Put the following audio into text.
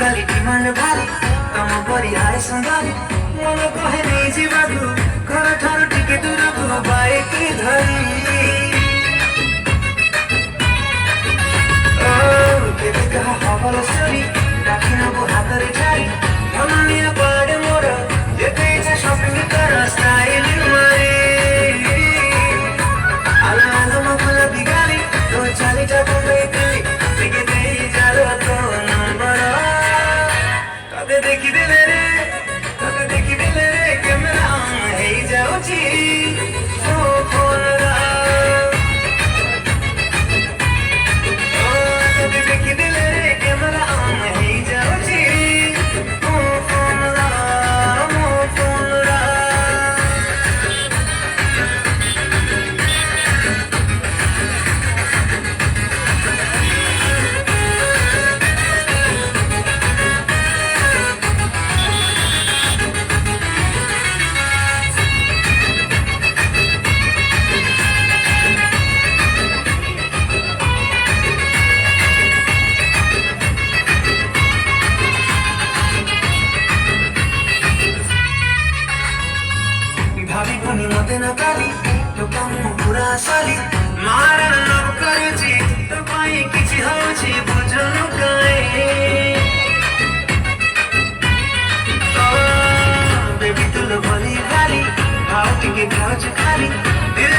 खाली डिमांड भारी तम परी हाय सुंदरी मन कहे नहीं जीवाकू घर ठारू टिके दूरकू बाइक धरी केबे कहा खबर स्टोरी राखी नबो हातरे ठारी भनिया पड़े मोर जेते इच्छा शॉपिंग कर स्टाइल मारे आला आला मखला बिगाली तो चाली जाबो बेकली टिके देई जालो तो नंबर तते देखि देले रे कैमरा हे जाउची ओ फोन रा तते देखि देले रे कैमरा हे जाउची ओ फोन रा भाभी पुनी मते न काली तो काम पूरा साली मारा न करूची तो पाई किछि होची बुझनु काए बेबी तुलो भली खाली भाव टिके खाउछ खाली दिल